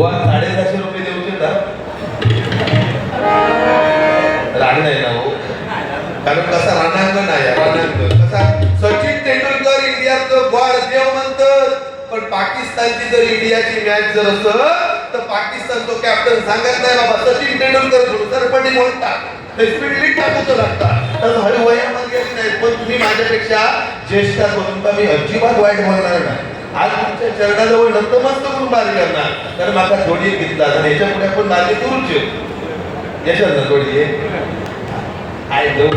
बुवा 750 रुपये देऊचे का राग नाही ना हो, कारण कसा रणांगण आहे, रणांगण कसा सचिन तेंडुलकर इंडियाचं बाळ देव म्हणतात, पण पाकिस्तानची जर इंडियाची मॅच जर असत तर पाकिस्तानचा कॅप्टन सांगत नाही बाबा सचिन तेंडुलकर सरपंच म्हणतात ते स्पीड टाकूच लागतात, तर हळू वयामध्ये नाही. पण तुम्ही माझ्यापेक्षा ज्येष्ठ म्हणून का मी अजिबात वाईट बोलणार नाही. आज तुमच्या चरणाजवळ नतमस्तक करून बारी करणार, कारण माझा जोडी घेतला तर याच्या पुढे आपण बारी करूच याच्यात ना जोडी आहे जाऊ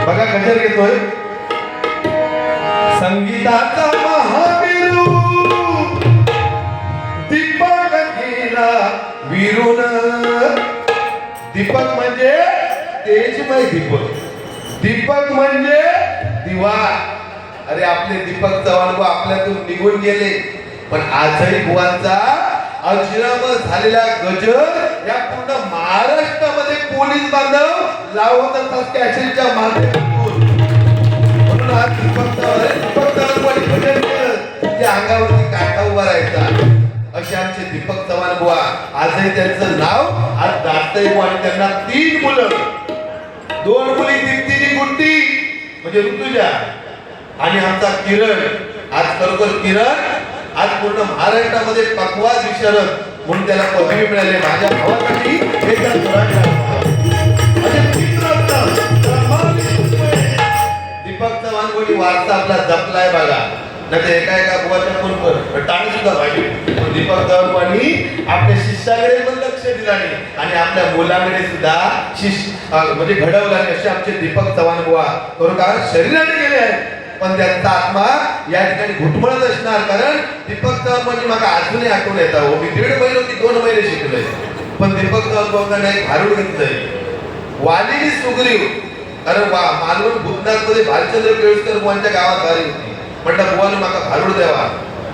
बघा गजर घेतोय. संगीताचा महावीरू दीपक गेला विरून. दीपक म्हणजे तेजमय दीपक, दीपक म्हणजे दिवा. अरे आपले दीपक चव्हाण बुवा आपल्यातून निघून गेले, पण आजही बुवांचा अजरामर झालेला गजर या पूर्ण महाराष्ट्रामध्ये पोलीस बांधव लावत असतात कॅसेटच्या माध्यमातून. म्हणून हा दीपक चव्हाण भजन केलं त्या अंगावरती काटा उभा राहायचा. असे आमचे दीपक चव्हाण बुवा आजही त्यांचं नाव आज दास्तय बुवा आणि त्यांना 3 मुलं, 2 मुली दीप्तीनी गुट्टी म्हणजे ऋतुजा आणि आमचा किरण. आज खरोखर किरण आज पूर्ण महाराष्ट्रामध्ये पकवाज विशारद म्हणून त्याला पदवी मिळाली. माझ्या भावासाठी एका दीपक चव्हाण कोणी वारसा आपला जपलाय बघा, नाही एका बुवाच्या फोनवर टाळी सुद्धा पाहिजे. दीपक चव्हाण आपल्या शिष्याकडे पण लक्ष दिलं नाही आणि आपल्या मुलाकडे सुद्धा म्हणजे घडवलं नाही. असे आमचे दीपक चव्हाण बुवा खरोखर शरीराने गेले आहेत, पण त्यांचा आत्मा या ठिकाणी घुटमळत असणार. कारण दीपक चव्हाण म्हणजे मला अजूनही आठवण येतं. मी 1.5 महिने की 2 महिने शिकलोय, पण दीपक चव्हाण एक भारूड घेतलंय वालिनी सुग्रीव. अरे वा, मालवण भूतनाथ मध्ये भालचंद्र केळकर बुवांच्या गावात वारी होती. म्हटलं बुवाने मला भारूड द्यावा.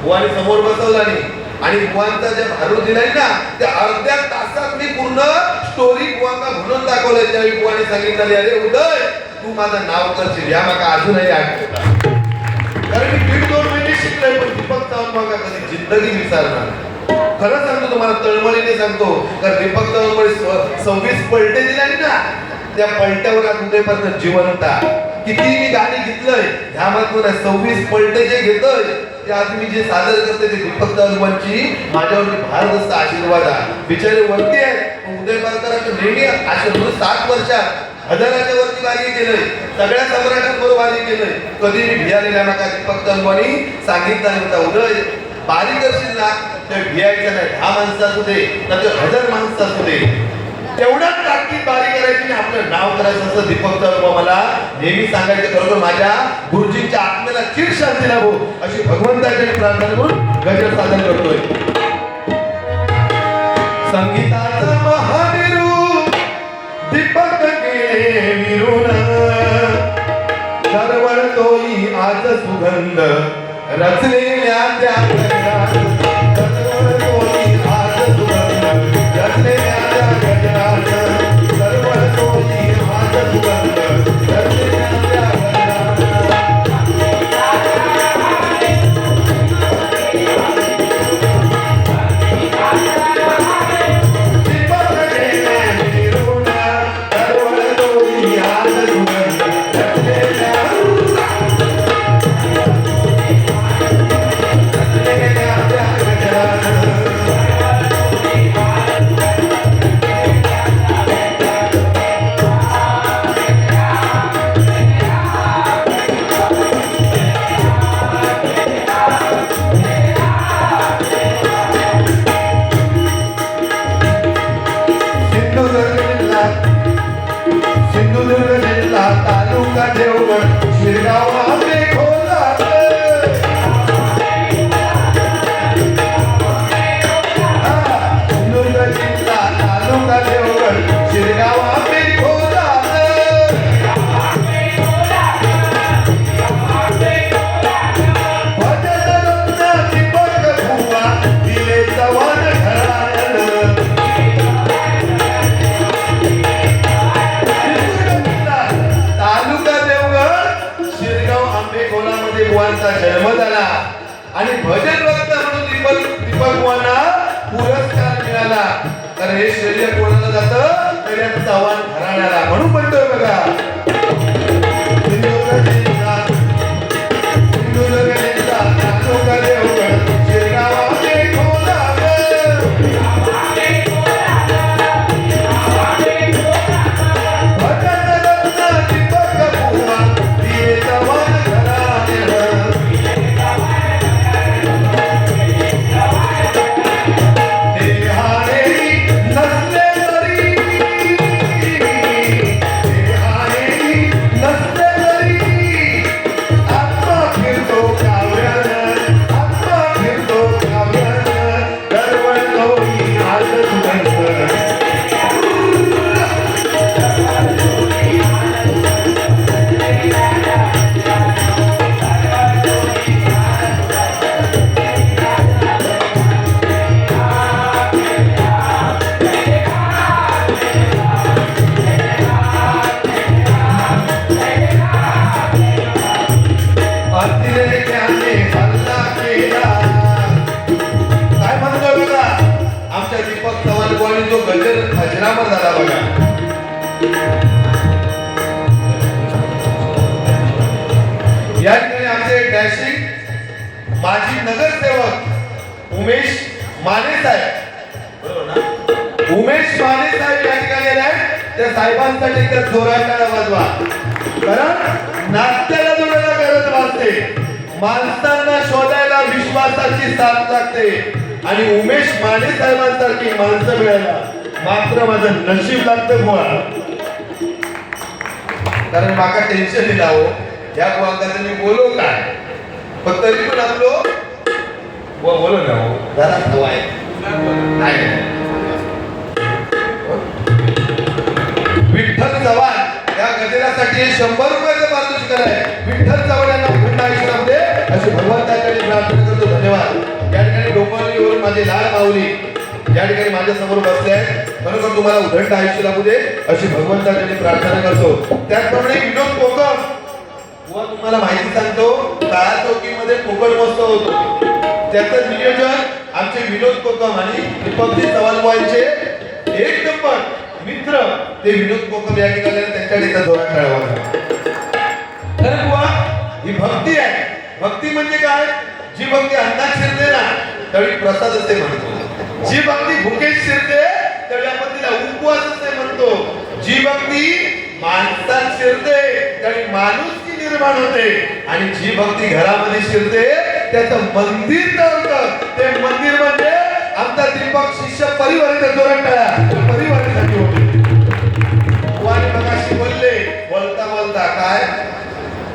बुवाने समोर बसवला नाही आणि बुवांचा जे भारूड दिलाय ना ते अर्ध्या तासात मी पूर्ण स्टोरी बुवांना म्हणून दाखवलंय. त्यावेळी बुवाने सांगितलं अरे उदय तू माझं नाव करशील या मला अजूनही आठवतं. कारण मी 1.5-2 महिने शिकलोय, पण दीपक चव्हाण बघा कधी जिंदगी विसरणार. खरं सांगतो तुम्हाला, तळमळीने सांगतो, कारण दीपक चव्हाण 26 पलटे दिले ना, त्या पलट्यावर आज उदयपर्यंत जिवंत. किती मी गाणी घेतलंय ह्यामधून 26 पलटे जे घेतोय ते आज मी जे सादर करते ते दीपक चव्हाणची माझ्यावरती भारदस्त आशीर्वाद आहे. बिचारे वरती आहे, उदय पारकरांचं नेहमी आशीर्वाद 7 वर्षात हजाराच्या वरती वारी केलंय, सगळ्या सम्राटांबरोबर वारी केलंय. कधी मी भियालेल्या नका दीपक चव्हाणी सांगितलं नव्हता उदय बारी करशील ना तर भियायचं नाही. 10 माणसं असू दे ना ते 1000 माणसं असू दे, तेवढ्याच ताकद बारी करायची आणि आपलं नाव करायचं असं दीपक चव्हाण मला नेहमी सांगायचं. खरोखर माझ्या गुरुजींच्या आत्म्याला चिर शांती लाभो अशी भगवंताची प्रार्थना करून गजर सादर करतोय. संगीताचा महावीरू दीपक गेले विरून. दरवळतोई आज सुगंध रचलेल्या त्या आणि भजन रत्न म्हणून दीपक बुवांना पुरस्कार मिळाला. तर हे श्रेय कोणाला जातं तर या चव्हाण घराण्याला. म्हणून म्हणतोय बघा जो गजर अजरामर झाला बघा. या ठिकाणी आमचे डॅशिंग माजी नगरसेवक उमेश माने साहेब, बरोबर ना, उमेश माने साहेब या ठिकाणी आले. त्या साहेबांसाठी एकदा जोरात टाळ्या वाजवा. कारण नात्याला जोडायला गरज वाटते, माणसांना शोधायला विश्वासाची साथ लागते. आणि उमेश माने साहेबांसारखी माणसं मिळायला मात्र माझं नशीब लागतं मुळा. कारण माका टेन्शन दिला हो या गोवांका मी बोलो काय, पण तरी पण आपलो बोलो ना हो जरा हवाय नाही. विठ्ठल चव्हाण या गजरासाठी 100 रुपयाचं पारितोषिक आहे. विठ्ठल चव्हाण यांना पुन्हा आयुष्यामध्ये अशी भगवंताकडे प्रार्थना करतो. धन्यवाद. या ठिकाणी डोंबिवलीवरून माझे लाल माऊली या ठिकाणी माझ्या समोर बसले आहेत. खरोखर तुम्हाला उदंड आयुष्य लाभू दे अशी भगवंताकडे प्रार्थना करतो. त्याचप्रमाणे विनोद कोकम व तुम्हाला माहिती सांगतो, काळा चौकीमध्ये कोकण महोत्सव होतो. त्याचं नियोजन आमचे विनोद कोकम आणि दीपकजी चव्हाणचे एक नंबर मित्र ते विनोद कोकम या ठिकाणी त्यांच्याकडे इथं जोरात खेळावा. तर बुवा ही भक्ती आहे. भक्ती म्हणजे काय? जी भक्ती अन्नात शिरते ना तरी प्रसाद असे म्हणतो. जी भक्ती भुकेत शिरते तरी आपण तिला उपवास असे म्हणतो. जी भक्ती माणसात शिरते तरी माणुसकी निर्माण होते. आणि जी भक्ती घरामध्ये शिरते त्याचं मंदिर ठरतं. ते मंदिर म्हणजे आमचा दीपक शिष्य परिवाराच्या जोरात टाळ्या परिवारासाठी होते. मगाशी बोलले बोलता बोलता काय,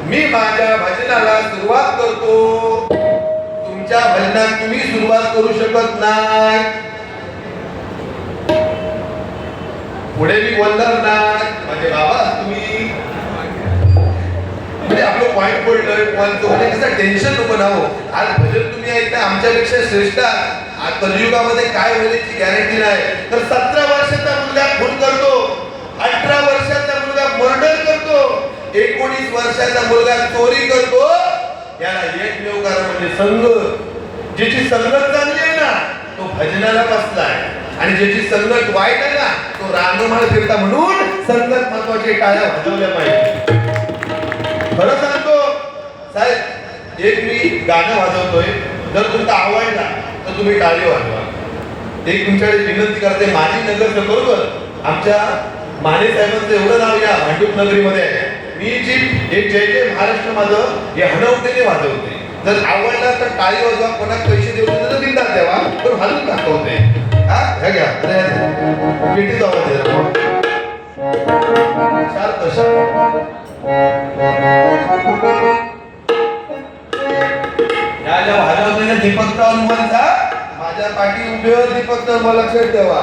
मी माझ्या भजनाला सुरुवात करतो, तुमच्या भजनात तुम्ही सुरुवात करू शकत नाही. पुढे मी बोलणार नाही म्हणजे बाबा तुम्ही म्हणजे आपलं पॉइंट बोलतोय बोलतो म्हणजे कसं टेन्शन नको ना हो. आज भजन तुम्ही ऐकता आमच्यापेक्षा श्रेष्ठ. आज कलियुगामध्ये काय होईल याची गॅरंटी नाही. तर 17 वर्षाचा मुलगा खून करतो, 18 वर्षाचा मुलगा मर्डर करतो, 19 वर्षाचा मुलगा चोरी करतो. याला एकमेव कारण म्हणजे संघ. ज्याची संगत चांगली आहे ना तो भजनाला बसलाय आणि ज्याची संगत वाईट आहे ना तो रांगोमाळ फिरता. म्हणून संगत महत्वाची. टाळ्या वाजवल्या पाहिजे. खरं सांगतो साहेब, एक मी गाणं वाजवतोय, जर तुमचा आवडला तर तुम्ही टाळी वाजवा. एक तुमच्याकडे विनंती करते, माझी नगर बरोबर आमच्या माने साहेबांचं एवढं नाव या भांडूप नगरीमध्ये आहे. मी जी एक जय जय महाराष्ट्र माझं हे हनवतेने वाजवते. जर आवडला तर टाळी वाजवा, कोणाला पैसे देऊ तर बिंदास द्यावा, पण हलून दाखवते. हा ह्या घ्या पेटी जावा शार्प या ज्या वाजवते दीपक चव्हाणचा माझ्या पाठी उभेवर दीपक चव्हाण लक्षात ठेवा.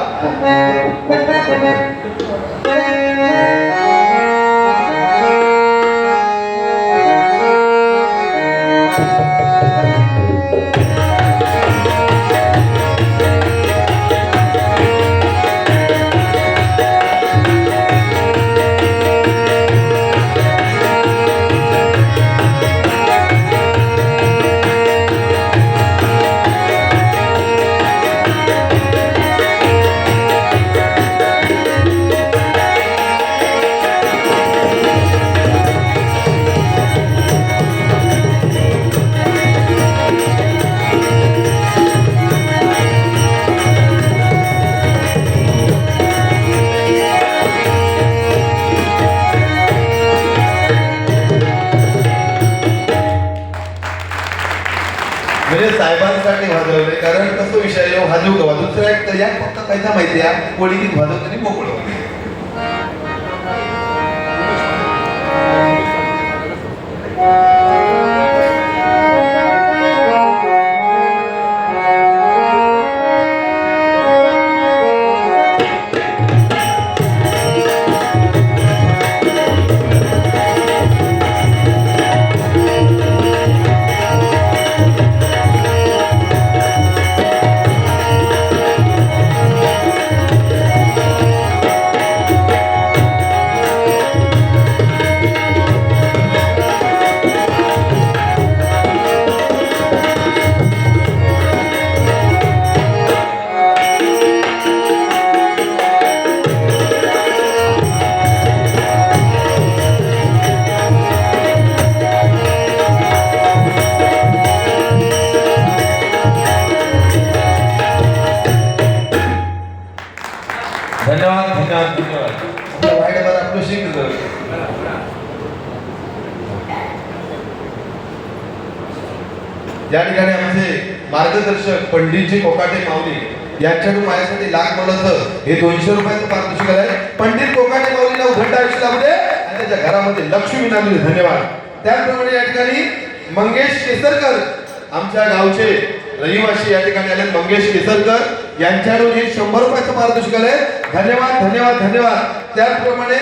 म्हणजे साहेबांसाठी वाजवले, कारण कसं विषय वाजू का दुसरा एक या फक्त कायचा माहिती आहे कोणी गीत वाजवताना मोकळं. धन्यवाद धन्यवाद धन्यवाद. वाईट बरं आपलं शिकलं. या ठिकाणी आमचे मार्गदर्शक पंडितजी कोकाटे माऊली यांच्याकडून माझ्यासाठी लाख बोलत हे 200 रुपयाचं पारितोषिक आहे. पंडित कोकाटे माऊलीला उघडता आयुष्य लाभले आणि त्याच्या घरामध्ये लक्ष्मी नांदली. धन्यवाद. त्याचप्रमाणे या ठिकाणी मंगेश केसरकर आमच्या गावचे रहिवासी या ठिकाणी आले. मंगेश केसरकर यांच्याकडून हे 100 रुपयाचं पारितोषिक आहे. धन्यवाद धन्यवाद धन्यवाद. त्याचप्रमाणे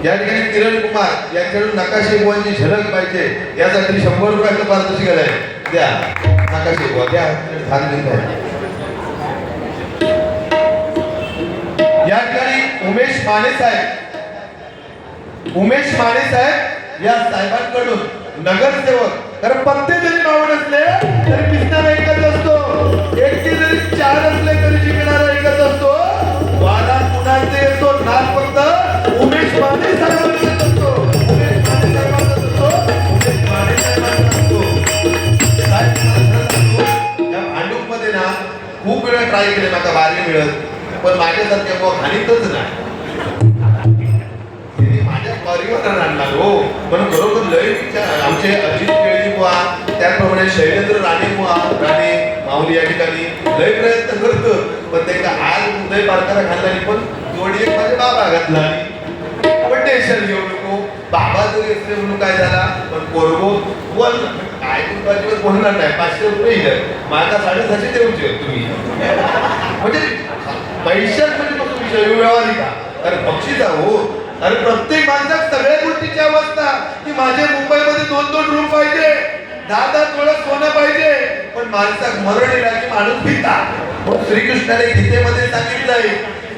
या ठिकाणी किरण कुमार यांच्याकडून नकाशे बुवांची झलक पाहिजे यासाठी 100 रुपयाचं पारितोषिक आहे. द्या नकाशे बुवा द्या. या ठिकाणी उमेश माने साहेब या साहेबांकडून नगरसेवक, कारण प्रत्येक जरी नाव नसले तरी दिसणारा एकच असतो, एकटे जरी 4 असले तरी जिंकणारा एकच असतो. वारा कुणाचे येतो नाद फक्त उमेश माने साहेबांचा असतो. उमेश माने साहेबांचा असतो. उमेश माने साहेबांचा असतो. या भांडूपमध्ये ना खूप वेळा ट्राय केले माझा बारी मिळत, पण माझ्यासारख्या बुवा घाणीतच नाही. परिवर्तन आणणार हो. पण खरोखर लय आमचे अजित केळजी बुवा, त्याचप्रमाणे शैलेंद्र राणे माऊली या ठिकाणी लय प्रयत्न करतो, पण त्यांना आज उदय बारकारा घालणारी पण जोडी एक माझ्या बाबा घातला. पण टेन्शन घेऊ नको, बाबा जरी असले म्हणून काय झाला, पण पोरगो बोल काय तुमच्यावर बोलणार नाही. 500 रुपये येईल माझा 650 देऊचे तुम्ही. म्हणजे पैशात म्हणजे मग विषय व्यवहारिक का, कारण बक्षीस हो. अरे प्रत्येक माणसात सगळ्या गोष्टीची अवस्था की माझे मुंबईमध्ये 2-2 रूम पाहिजे, 10-10 तोळा सोनं पाहिजे, पण माणसात मरण येला की माणूस भिता. मग श्रीकृष्णाने गीतेमध्ये सांगितलंय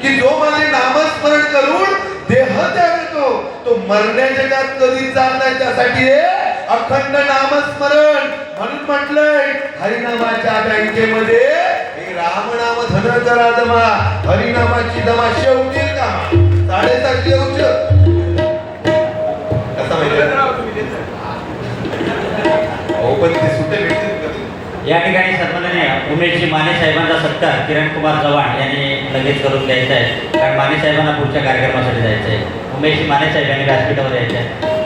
की जो माझे नामस्मरण करून देह त्यागतो तो मरण्या जगात कधीच जात नाही. त्यासाठी अखंड नामस्मरण. म्हणून म्हटलंय हरिनामाच्या बँकेमध्ये रामनाम धन करा जमा, हरिनामाची जमा शेवटी का 7.5 उच्च कसा माहिती हो, पण ते सुट्टे भेटतील. या ठिकाणी सन्माननीय उमेशजी माने साहेबांचा सत्कार किरण कुमार चव्हाण यांनी लगेच करून द्यायचा आहे, कारण माने साहेबांना पुढच्या कार्यक्रमासाठी जायचं आहे. उमेशजी माने साहेब यांनी व्यासपीठावर यायचे आहे.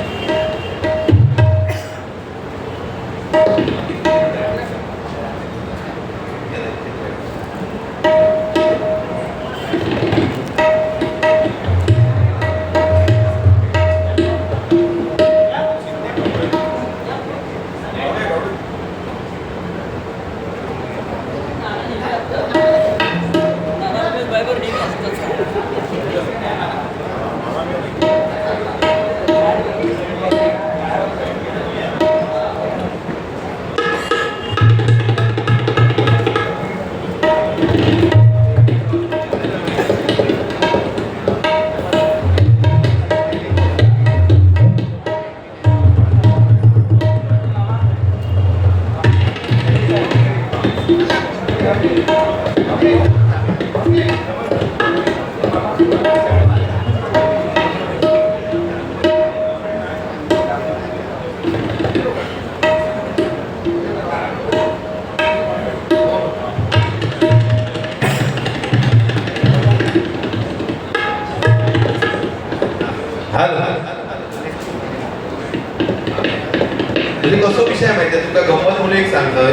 म्हणजे कसो विषय माहिती आहे तुका गंमत म्हणून एक सांगतोय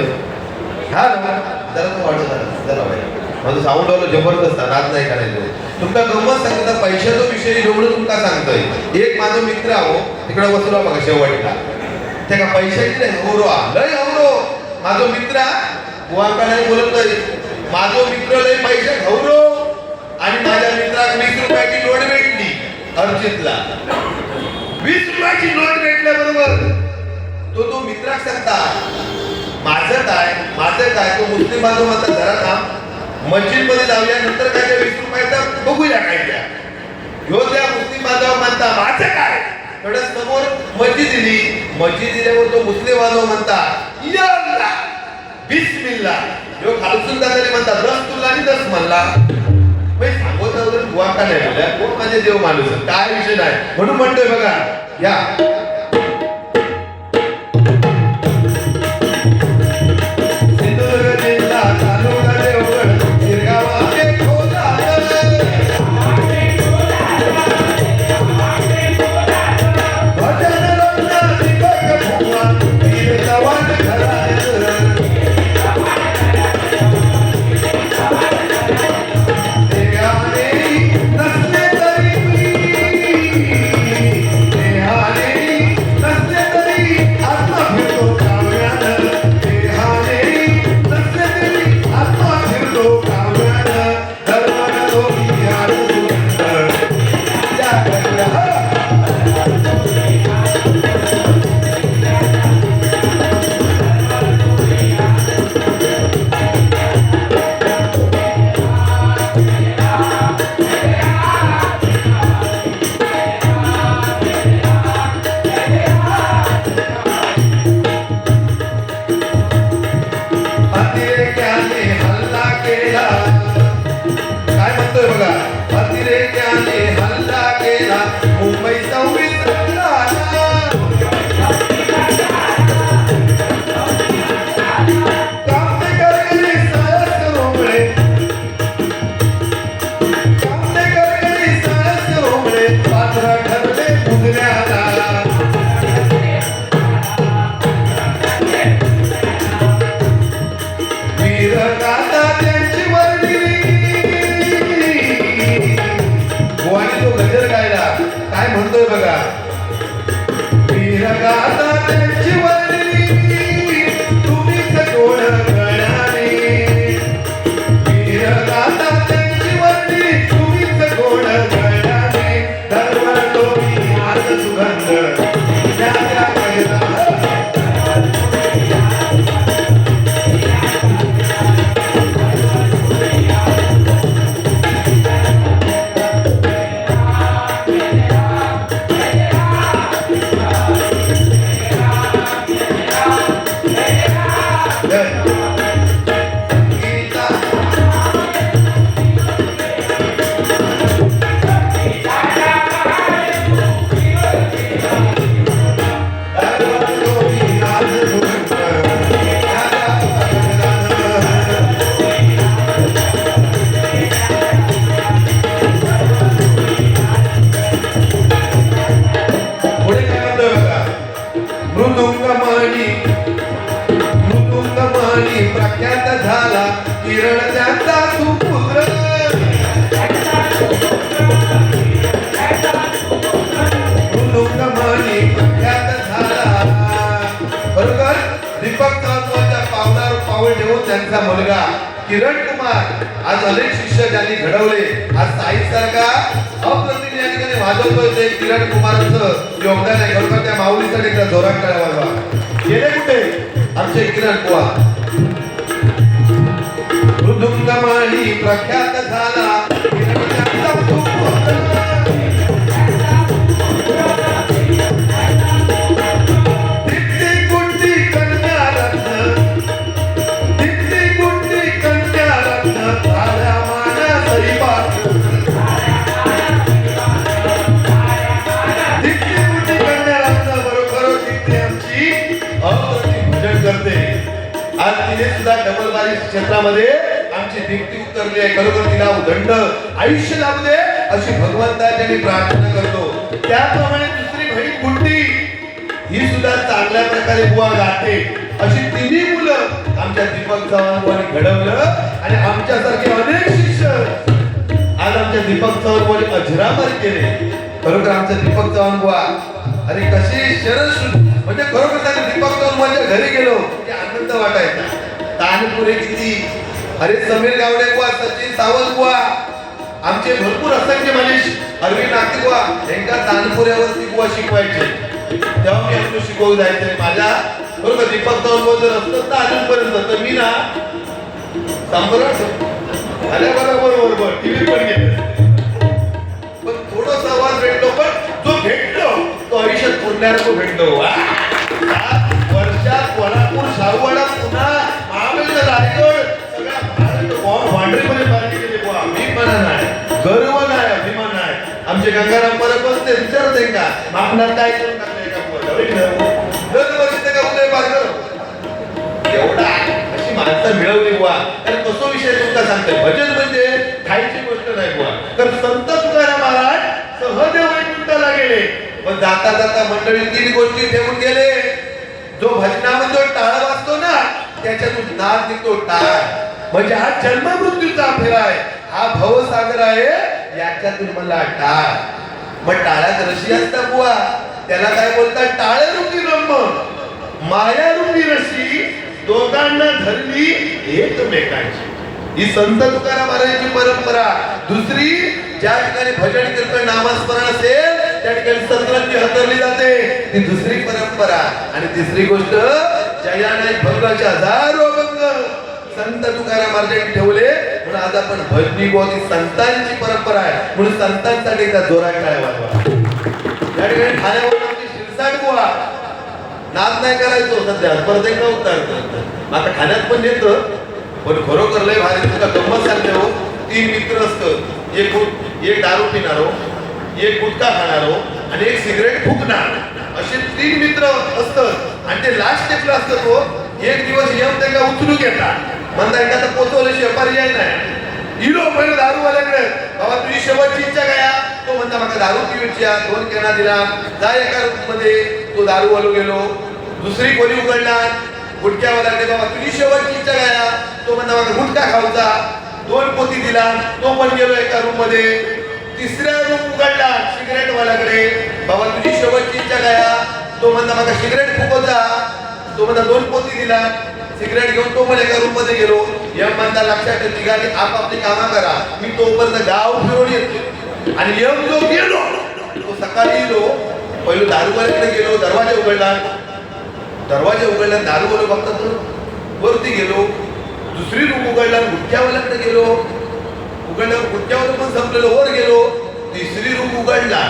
हा ना जरा तो वाढत जरा वाईट माझं साऊंड वाला जबरदस्त रात नाही करायचं तुमका गंमत सांगता पैशाचा विषय जेवढं तुमका सांगतोय एक माझा मित्र आहो तिकडे बसलो बघा शेवटला त्या का पैशाची नाही हवरो लय हवरो माझा मित्र बुवांका नाही बोलतोय माझो मित्र लय पैसे हवरो आणि माझ्या मित्राक 20 रुपयाची नोट भेटली अर्जितला 20 रुपयाची नोट भेटल्याबरोबर तो मित्राक सांगता माझं काय तो मुस्लिम बांधव म्हणतात जरा थांब मस्जिद मध्ये जाऊया नंतर काय त्या 20 रुपयाचा बघूया काय त्या ह्यो त्या मुस्लिम बांधव म्हणता माझं काय थोडं समोर मस्जिद दिल्यावर तो मुस्लिम बांधव म्हणता या अल्लाह बिस्मिल्लाह ह्यो खालसून जाताना म्हणता 10 तुला आणि 10 म्हणला मी सांगत वगैरे बुवा का नाही बोलल्या कोण माझे देव माणूस काय विषय नाही म्हणून म्हणतोय बघा या सिंधुदुर्ग जिल्हा तालुका देवगड गिरगावाचे भजन रत्न दीपक भुवा वीर जवान घरायचं त्यांचा मुलगा किरण कुमार आज अनेक शिष्य ज्यांनी घडवले आज साई सारखा अप्रतिम या ठिकाणी वाजवतोय ते किरण कुमारचं योगदान आहे खरोखर त्या माऊलीसाठी एकदा जोरात टाळ्या वाजवा गेले कुठे आमचे किरण बुवा मृदुंगमाळी प्रख्यात झाला आज तिने सुद्धा डबल बारी क्षेत्रामध्ये आमची दीप्ती उतरली आहे खरोखर तिला उदंड आयुष्य लाभू दे अशी भगवंताची प्रार्थना करतो त्याप्रमाणे दुसरी बहीण कुंती ही सुद्धा चांगल्या प्रकारे बुवा गाते. अशी तिन्ही मुलं आमच्या दीपक चव्हाण बुवांनी घडवलं आणि आमच्यासारखे अनेक शिक्षक आज आमच्या दीपक चव्हाण बुवांनी अजरामर केले. खरोखर आमच्या दीपक चव्हाण बुवा अरे कशी शरद म्हणजे खरोखर त्यांनी दीपक चव्हाण बुवांच्या घरी गेलो की आनंद वाटायचा. तानपुरे किती, अरे समीर गावडे बुवा, सचिन सावंत बुवा, आमचे भरपूर असंख्य मनीष, अरविंद नागती बुवा यांना तानपुऱ्यावरती बुवा शिकवायचे. तेव्हा मी आपलं शिकवू जायचंय. माझ्या बरोबर दीपक चव्हाण बुवा जर असतं ना अजूनपर्यंत तर मी ना संभ्रम आल्या बरोबर टीव्ही पण घेतलं, पण थोडं सहवास भेटलो, पण जो भेटलो तो आयुष्यात पुरणारा तो भेटलो. वर्षात कोल्हापूर, शाहूवाडा, पुन्हा महाबळेश्वर, रायगड सगळ्या महाराष्ट्र बाउंड्रीमध्ये पार्टी केली बुवा. मी पण नाही, गर्व नाही, अभिमान नाही. आमचे गंगाराम परत बसते विचारते का आपल्याला काय करून टाकलंय का बुवा, दरवर्षी ते का उदय पारकर एवढा अशी माणसं मिळवली बुवा. कारण कसो विषय तुमचा सांगतोय, भजन म्हणजे खायची गोष्ट नाही बुवा. तर संत तुकाराम महाराज सहदेव वैकुंठाला गेले, पण जाता जाता मंडळी तीन गोष्टी ठेवून गेले. जो भजनामध्ये टाळ वाजतो ना त्याच्यातून नाद निघतो, टाळ म्हणजे हा जन्म मृत्यूचा फेरा आहे, हा भवसागर आहे, याच्यातून मला टाळ. मग टाळ्यात रशी असता बुवा, त्याला काय बोलतात, टाळरूपी ब्रह्म माया रूपी रशी दोघांना धरली एकमेकांची. ही संत तुकाराम महाराजांची परंपरा. दुसरी, ज्या ठिकाणी भजन कीर्तन नामस्मरण असेल त्या ठिकाणी सतरंजी हातरली जाते, ती दुसरी परंपरा. आणि तिसरी गोष्ट, जयानाय भंगाचे हजारो अभंग संत तुकाराम महाराजांनी ठेवले. म्हणून आज आपण भजनी गोती संतांची परंपरा आहे, म्हणून संतांसाठी एकदा जोरात टाळ्या वाजवा. या ठिकाणी ठाण्यावरून आमची शिरसाट बुवा नाद नाही करायचो सध्या स्पर्धेत उतरत, आता ठाण्यात पण येतं, पण खरोखर लय भारी तुला गंमत सांगते हो. तीन मित्र असतं, एक दारू पिणारो, एक गुटखा खाणारो आणि एक सिगरेट फुकणार, असे तीन मित्र असतात. आणि ते लास्ट स्टेपला असतं तो एक दिवस यम त्यांना उचलू घेतात, म्हणता एखादा पोचवल्याशिवाय पर्याय नाही. हिरो पहिलं दारूवाल्याकडे, बाबा तुझी शेवटची इच्छा काय, तो म्हणता मला दारू पिऊची, 2 केना दिला, जा एका रूम मध्ये. तो दारूवालो गेलो, दुसरी खोली उघडणार, गुटख्यावाल्याकडे, बाबा तुझी शेवटची इच्छा काय, तो म्हणता मला गुटखा खाऊचा, 2 पोती दिला, तो पण गेलो एका रूम मध्ये. तिसऱ्या रूम उघडला सिगरेट वाल्याकडे, बाबा तुझी शेवटची इच्छा काय, तो म्हणता मला सिगरेट फुकवचा, तो म्हणता 2 पोती दिला, सिगरेट घेऊन तो पण एका रूम मध्ये गेलो. यम म्हणता लक्षात ठिकाणी आपापली कामं करा, मी तोपर्यंत गाव फिरून येतो. आणि यम जो गेलो तो सकाळी गेलो, पहिलो दारूवाल्याकडे गेलो, दरवाजा उघडला, दारूवाला बघतात वरती गेलो, दुसरी रूम उघडला, गुटख्यावाल्याकडे गेलो, उघडल्यावर गुटख्यावर पण संपलेलो, वर गेलो, तिसरी रूम उघडला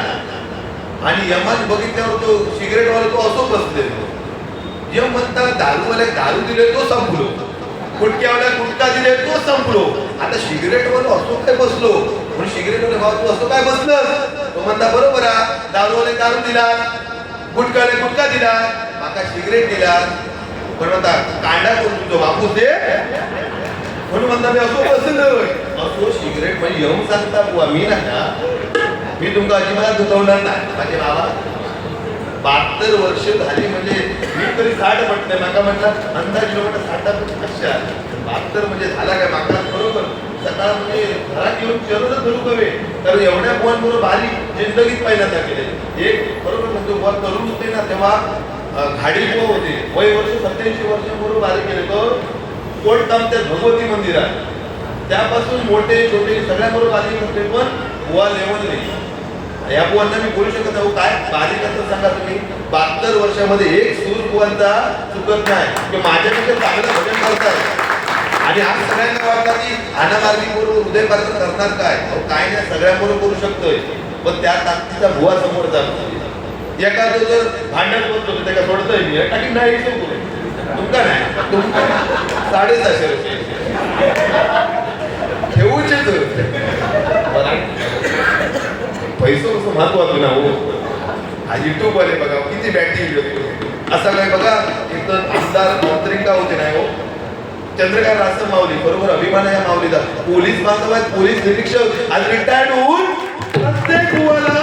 आणि यमान बघितल्यावर तो सिगरेटवाला तो असो बसलेलो. यम म्हणता दारूवाल्या दारू दिले तो संपलो, गुटख्यावाल्या गुटखा दिले तो संपलो, आता सिगरेटवाला असो काय बसलो. म्हणून सिगरेटवाले भाव तू असो काय बसलं, तो म्हणता बरोबर आहे, दारूवाले दारू दिला, गुटखाने गुटखा दिला, माका सिगरेट दिला, पण म्हणता कांडा करून तुझो बापूस दे, म्हणून म्हणता मी असो बसलोय. असो सिगरेट म्हणजे येऊन सांगता बुवा, मी ना मी तुमका अजिबात दुखवणार नाही. माझे बाबा 72 वर्ष झाली, म्हणजे मी तरी 60 म्हटलंय, माका म्हटलं अंदाज किलोमीटर 60 कशा 72 म्हणजे झाला काय, माका बरोबर सकाळ म्हणजे घरात येऊन चरणच धरू कवे. तर एवढ्या बुवांबरोबर बारी जिंदगीत पहिल्यांदा केले. एक बरोबर म्हणतो बुवा तरुण होते ना तेव्हा घाडी बुवा होते, वय वर्ष 87 वर्षांबरोबर बारी केले. तर कोट तामत्यात भगवती मंदिरात त्यापासून मोठे छोटे सगळ्यांबरोबर बारी होते, पण बुवा लेवल नाही. या बुवांना मी बोलू शकत नाही काय बारीक असं सांगा तुम्ही. 72 वर्षामध्ये एक सूर बुवांचा चुकत नाही की माझ्यापेक्षा चांगलं भजन करतात. आणि आज सगळ्यांना वाटतं की अनामार्गी बरोबर हृदय पार्थ करणार काय, काय नाही सगळ्यांबरोबर करू शकतोय, पण त्या ताकदीचा भुवा समोर जातो. एखादं जर भांडण होत होतं त्याला सोडतोय मी टाकी नाही तुमका नाही, तुमका 750 रुपये ठेवूचे पैसे कसं महत्वाचं ना हो. आज युट्यूब वाले बघा किती बॅटिंग असं काय बघा. एक तर आमदार मंत्रिका होते नाही हो, चंद्रकांत रासम माऊली, बरोबर अभिमान आहे या माऊलीचा. पोलीस बांधव आहेत, पोलीस निरीक्षक, आज रिटायर्ड होऊन प्रत्येक बुवाला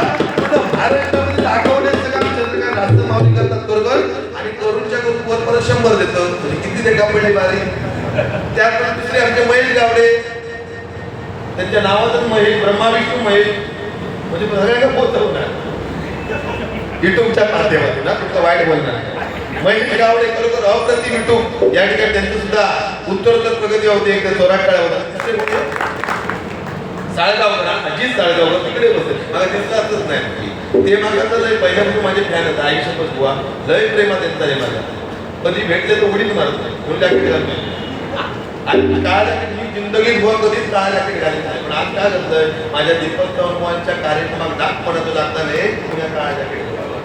महाराष्ट्रामध्ये दाखवण्याचं काम चंद्रकांत रासम माऊली करतात. बरोबर आणि करूनच्या करून परत 100 देतं. म्हणजे किती ते कापडली बारी. त्यानंतर दुसरे आमचे महेश गावडे, त्यांच्या नावातच महेश, ब्रह्मा विष्णू महेश, म्हणजे सगळ्यांना पोहोचवणार युट्यूबच्या माध्यमातून ना, तुमचं वाईट बोलणार नाही. महेश गावडे खरोखर अप्रतिम युट्यूब. या ठिकाणी त्यांचं सुद्धा उत्तरोत्तर प्रगती होते. एकदा जोरात टाळ्या होता. तिसरे म्हणजे साळगावकर, अजित साळगावकर तिकडे बसले, मला दिसलाच नाही. ते माझा लय पहिल्यापासून माझे फॅन होता. आयुष्यभर बुवा लय प्रेमात येत आहे माझ्या. कधी भेटले तर उडीच मारत नाही, म्हणून जॅकेट घालत नाही. आणि काळ जॅकेट मी जिंदगीत बुवा कधीच काळ जॅकेट घालत नाही. पण आज काय करतोय, माझ्या दीपक चव्हाणच्या कार्यक्रमात डाक पडत लागताना पुण्या काळ जॅकेट घालावं.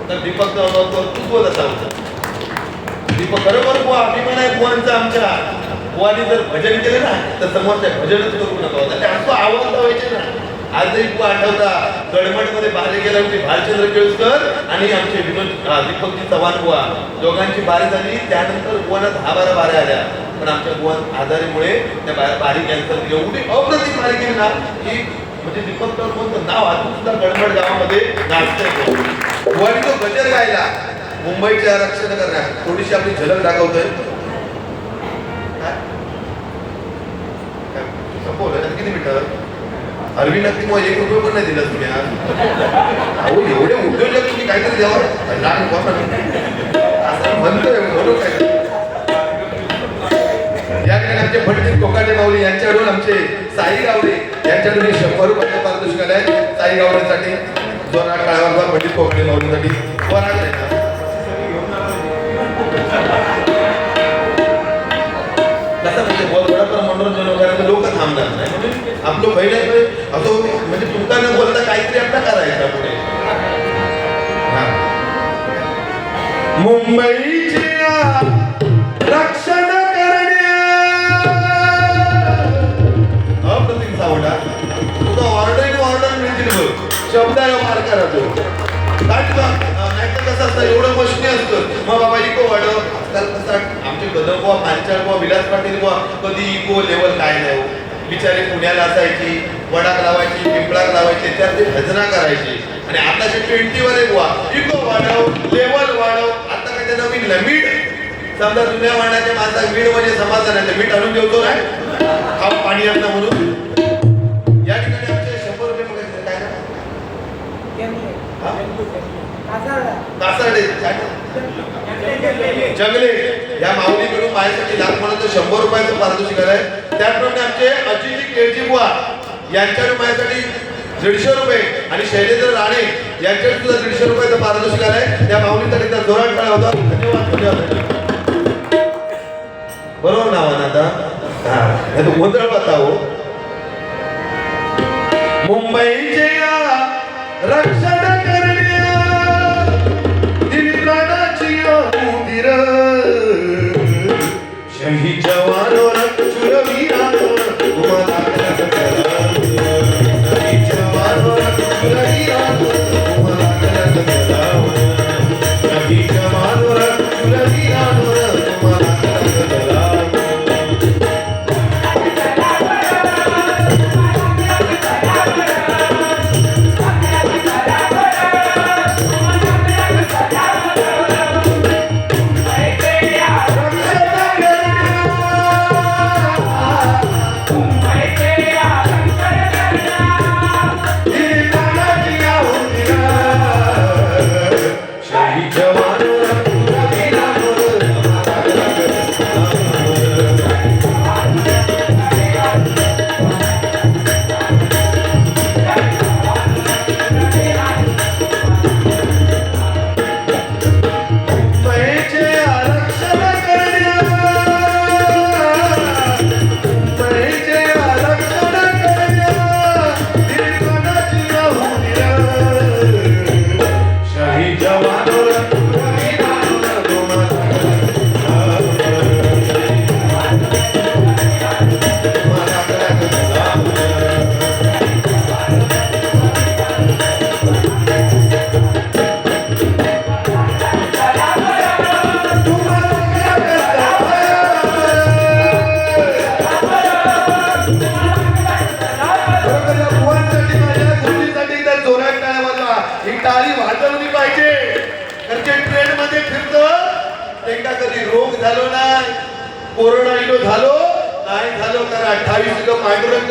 तर दीपक चव्हाण तूच बोलत असा होता. दीपक खरोखर बुवा अभिमान आहे बुवांचा आमच्या. बुवानी जर भजन केलं ना तर समोरच्या भजनच करू नका होता. ते असं आवाज लावायचे ना. आजही बुवा आठवता गडमडमध्ये बाहेर गेला होते भालचंद्र केळकर आणि आमचे विनोद दीपकजी चव्हाण बुवा, दोघांची बारी झाली. त्यानंतर बुवांना 10-12 बाऱ्या आल्या. पण आमच्या बुवा आजारीमुळे त्या बारी कॅन्सल केली. एवढी अप्रतिम बारी केली ना की म्हणजे दीपक चव्हाण नाव अजून सुद्धा गडमड गावामध्ये नाचतंय. बुवानी तो गजर गायला मुंबईच्या रक्षण करण्यात. थोडीशी आपली झलक दाखवतोय. किती मिनिटं अरविंद किंवा 1 रुपये पण नाही दिला तुम्ही आज. अहो एवढे उद्योजक तुम्ही काहीतरी द्यावं असं म्हणतोय म्हणून काय. या ठिकाणी आमचे पंडित कोकाटे माऊली यांच्याकडून आमचे साई गावडे यांच्याकडून 100 रुपयाचे पारितोषिक आले आहे. साई गावडेसाठी जोरात टाळ्या पंडित कोकाटे माऊलीसाठी जोरात नाही. कसं म्हणजे थोडंफार मनोरंजन वगैरे लोक थांबणार नाही. म्हणून आपलं पहिलं असं म्हणजे तुमचा न बोलता काहीतरी आपला करायचा पुढे. मुंबईचे रक्षण करण्या अप्रतिम सावडा तुझा ऑर्डर मिळतील बघ. शब्द मार करा तो नाही तर कसं असतं एवढं मशनी असतं. मग बाबा इको वाढव. आजकाल कसं आमचे कदम बुवा, पांचाळ बुवा, विलास पाटील बुवा कधी इको लेवल काय नाही हो. बिचारी पुण्याला असायची, वडाक लावायची, पिंपळाक लावायची, त्यात ते भजना करायची. आणि आताचे 20 वाले बुवा इको वाढव, लेवल वाढव. आता काय ते नवीन मीठ. समजा जुन्या वाण्याच्या माणसाला मीठ म्हणजे समाधान आहे, मीठ आणून देतो नाही खाऊ पाणी आणणं म्हणून. या ठिकाणी आमचे 100 रुपये बघायचे काय ना जंगले या माऊलीकडून माझ्यासाठी लाख म्हणून 100 रुपयाचं पारितोषिक आलंय. त्याप्रमाणे आमचे अजित केळजी बुवा यांच्याकडून माझ्यासाठी 150 रुपये आणि शैलेंद्र राणे यांच्याकडे सुद्धा 150 रुपयाचं पारितोषिक आलंय. त्या माऊलीसाठी तर जोरात टाळ्या होता. धन्यवाद. बरोबर नाव ना आता गोंधळ पाहता हो. मुंबईचे रक्षण करण्या दिलप्राणाची उदिर शहीद जवान रक्तवीरा तुम्हाला शहीद जवान रक्तवीरा तुम्हाला शहीद जवान रक्तवीरा तुम्हाला काही रोग झालो नाही, कोरोना इलो झालो नाही झालो, कारण 28 किलो पांडुरंग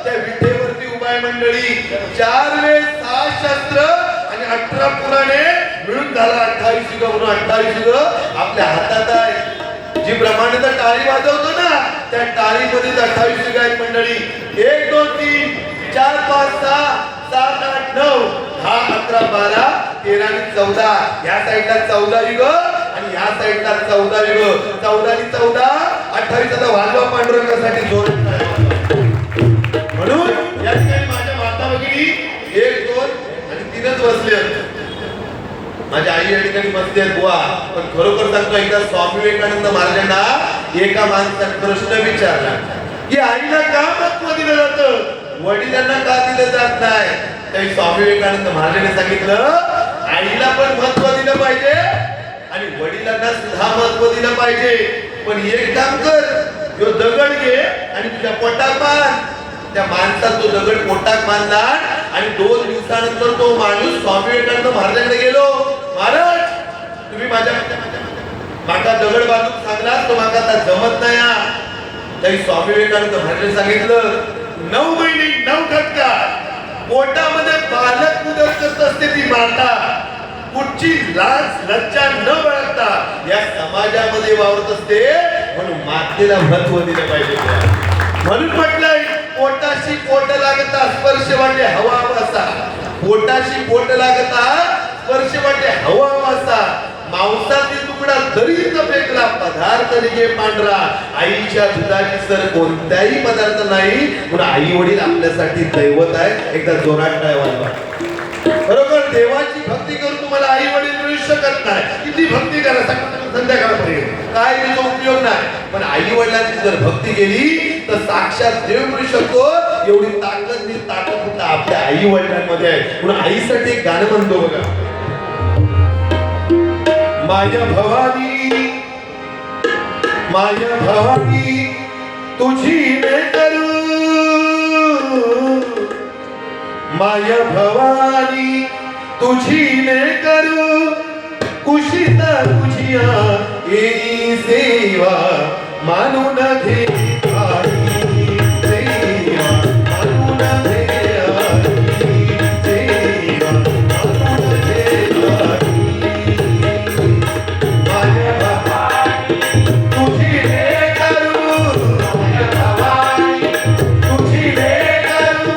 त्या विठेवरती उपाय मंडळी 4 वेद 6 शास्त्र आणि 18 पुराणे मिळून झाला 28 किलो म्हणून 28 किलो आपल्या हातात आहे. जी प्रमाणे तर टाळी वाजवतो ना त्या टाळीमध्ये 28 किलो आहेत मंडळी. 1 2 3 4 5 6 7 8 9 10 11 12 13 आणि 14 या साईडला 14 युग आणि या साईडला 14 युग. 14 आणि 14 28 आता वाजवा पांडुरंगासाठी जोर. म्हणून या ठिकाणी माझ्या माता भगिनी 1 2 आणि 3च बसले आहेत. माझ्या आई या ठिकाणी बसते आहेत बुवा. पण खरोखर सांगतो एकदा स्वामी विवेकानंद महाराजांना एका माणसाने प्रश्न विचारला की आईला का महत्व दिलं जातं, वडिलांना का दिलं जात नाही. त्यावेळी स्वामी विवेकानंद महाराजांनी सांगितलं आईला पण महत्व दिलं पाहिजे आणि वडिलांना सुद्धा महत्व दिलं पाहिजे. पण एक काम कर, जो दगड घे आणि तुझ्या पोटात बांध. त्या माणसात तो दगड पोटात बांधला आणि 2 दिवसानंतर तो माणूस स्वामी विवेकानंद महाराजांकडे गेलो. महाराज तुम्ही माझ्या माका दगड बांधून सांगला तो माका आता जमत नाही. तरी स्वामी विवेकानंद महाराजांनी सांगितलं 9 महिने 9 टक्का पोटामध्ये बालक मुदत असते ती माता कुठची लाज लज्जा न बाळगता या समाजामध्ये वावरत असते. म्हणून मातेला महत्व दिलं पाहिजे. म्हणून म्हटलंय पोटाशी पोट लागता स्पर्श वाटे हवा वासा. पोटाशी पोट लागता स्पर्श वाटे हवा वासा. मांसातील तुकडा जरी फेकला पदार्थ निघे पांढरा. आईच्या दुधाची सर कोणताही पदार्थ नाही. म्हणून आई वडील आपल्यासाठी दैवत आहे. एकदा जोरात टाळ्या वाजवा. बरोबर देवाची भक्ती करून तुम्हाला आई वडील मिळू शकत नाही. किती भक्ती करा संध्याकाळपर्यंत काय त्याचा उपयोग नाही. पण आई वडिलांची जर भक्ती केली तर साक्षात देव मिळू शकतो. एवढी ताकद फक्त आपल्या आई वडिलांमध्ये आहे. म्हणून आईसाठी एक गाणं म्हणतो बघा. माझ्या भवानी तुझी ने करू, माझ्या भवानी तुझी ने करू कुशिता तुझिया येई सेवा मानून घे आई सेवा मानून घे आई सेवा मानून घे आई. माझ्या भवानी तुझी ने करू, माझ्या भवानी तुझी ने करू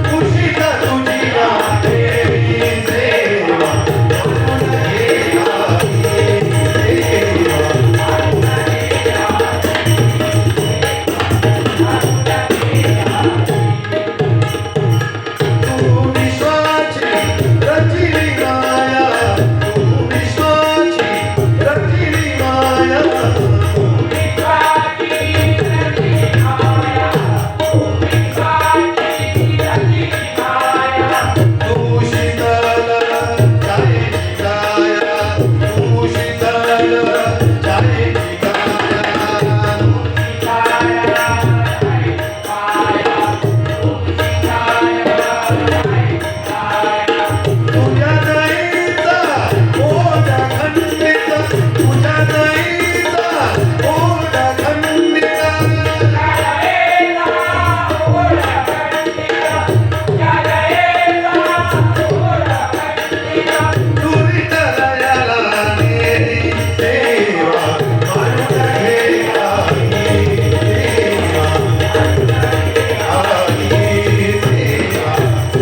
कुशिता तुझिया येई सेवा मानून घे आई सेवा तू विश्वाची रचिली माया, तू विश्वाची रचिली माया. तू शीतल जायची काया, तू शीतल जायची काया. तुझ्या दयेचा ओढा खंडित, तुझ्या दयेचा ओढा खंडित. तू विठ्ठलाला नेरी सेवा मानून घे आई सेवा. आई सेवा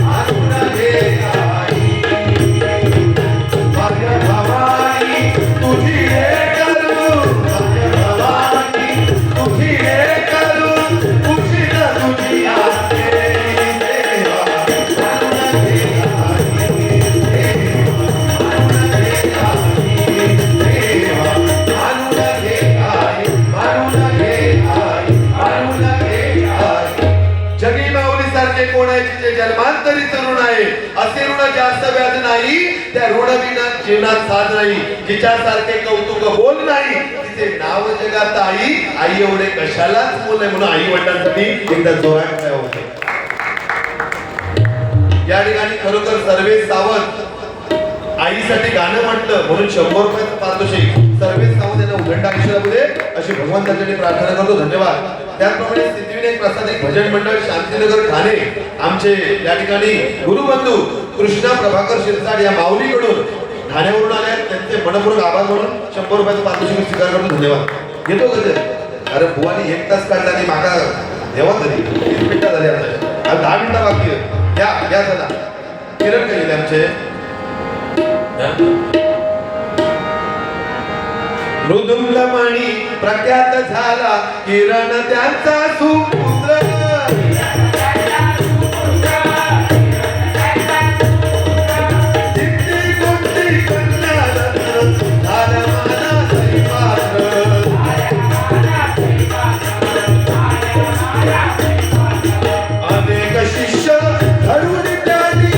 मानून घे आई. माझ्या भवानी तुझी हे करू, माझ्या भवानी तुझी हे करू कुशित तुझी आते सेवा मानून घे आई सेवा मानून घे आई मानून घे आई मानून घे आई. जगी माऊली सारखे कोणाची जे जन्मांतरी तरुण आहे असे ऋण जास्त व्याज नाही. त्या ऋण विना जीवनात साध नाही. जिच्यासारखे कौतुक बोल नाही तिचे नाव जगात आई. आई एवढे कशालाच बोल आहे. म्हणून आई वडिलांसाठी एकदा जोरात काय होतं. या ठिकाणी खरोखर सर्वे सावध आईसाठी गाणं म्हटलं म्हणून 100 रुपयाचं पारितोषिक. सर्वे सावध यांना उघडा भगवंताच्याकडे प्रार्थना करतो. धन्यवाद. त्याचप्रमाणे सिद्धिविनायक प्रसादिक भजन मंडळ शांतीनगर ठाणे आमचे या ठिकाणी गुरुबंधू कृष्णा प्रभाकर शिरसाट या माऊलीकडून ठाण्यावरून आले आहेत. त्यांचे मनपूर्वक आभार म्हणून 100 रुपयाचं पारितोषिक स्वीकार करतो. धन्यवाद. येतो गजर. अरे बुवानी 1 तास काढला आणि मागा देवा तरी 30 मिनिटं झाली आता 10 मिनिटं बाकी आहे. या चला. किरण गेले आमचे मृदुंगमणी प्रख्यात झाला किरण त्यांचा सुपुत्र. किती कोटी कन्या रत्न झाला मानासही पात्र. अनेक शिष्य घडून त्यांनी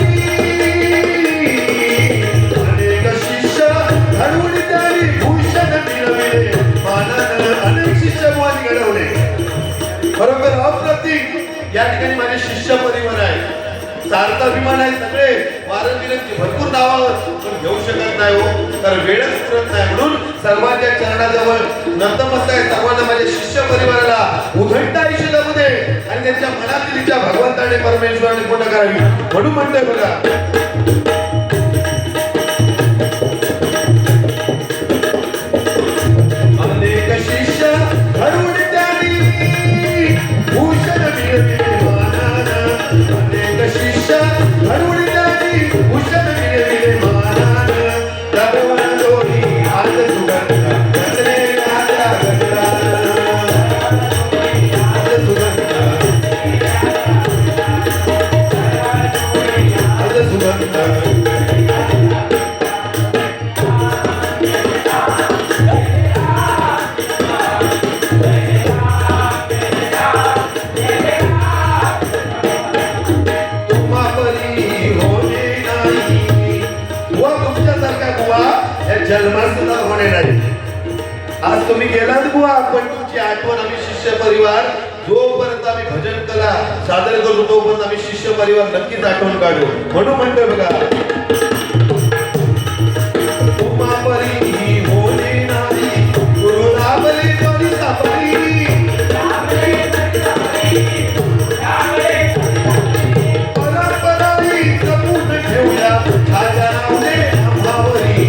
भूषण मिळविले मानानं. अनेक शिष्य बुवांनी घडवले. बरोबर अप्रतिम या ठिकाणी माझे शिष्य परिवार आहे. सारखा विमान आहे. सगळे वारंविरंची भरपूर नावावर पण घेऊ शकत नाही हो, तर वेळच पुरत नाही. म्हणून सर्वांच्या चरणाजवळ नतमस्तक आहे. सर्वांना माझ्या शिष्य परिवाराला उधंड आयुष्य लाभू दे आणि त्यांच्या मनातील इच्छा भगवंताने परमेश्वराने पूर्ण करावी म्हणून म्हणतोय बघा. अनेक शिष्य घडून त्यांनी भूषण मिळविले मानानं. अनेक शिष्य घडून त्यांनी भूषण मिळविले मानानं. सर्वांजोडी आज सुगंध गजरेच्या गजरानं. आज सुगंध आज सुगंध. जन्मात सुद्धा होणे नाही. आज तुम्ही गेलात बुवा, पण तुमची आठवण आम्ही शिष्य परिवार जोपर्यंत आम्ही भजन कला सादर करतो तोपर्यंत आम्ही शिष्य परिवार नक्कीच आठवण काढू म्हणून म्हणतोय बघा. उमापरी होणे नाही गुरु लाभले परी सापरी. परंपराही जपून ठेवल्या राजा रावले अंबावरी.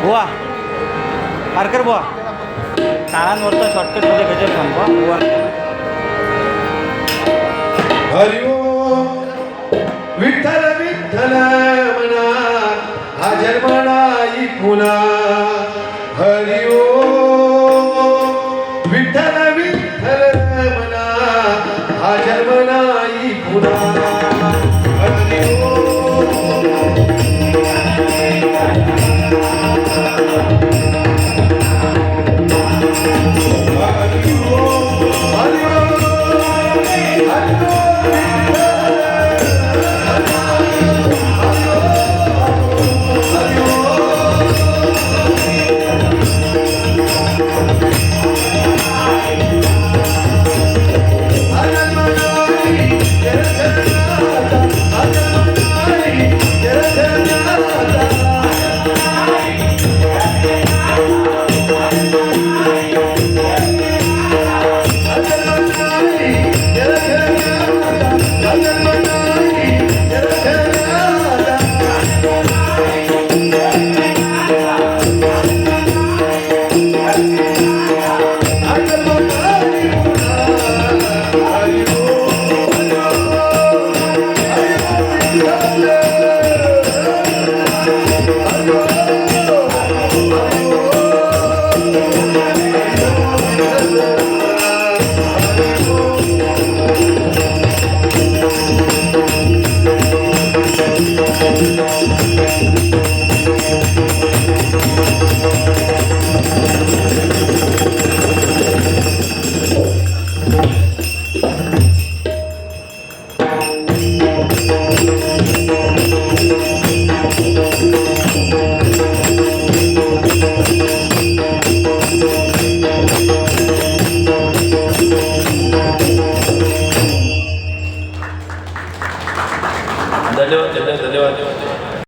बुवा पारकर बुवा काळांवरचा शॉर्टकट मध्ये गजर थांबवा बुवा. हरि ओम विठ्ठल विठ्ठल म्हणा हा जन्म नाही पुन्हा. हरि ओम विठ्ठल विठ्ठल म्हणा हा जन्म नाही पुन्हा. हरि ओम हरी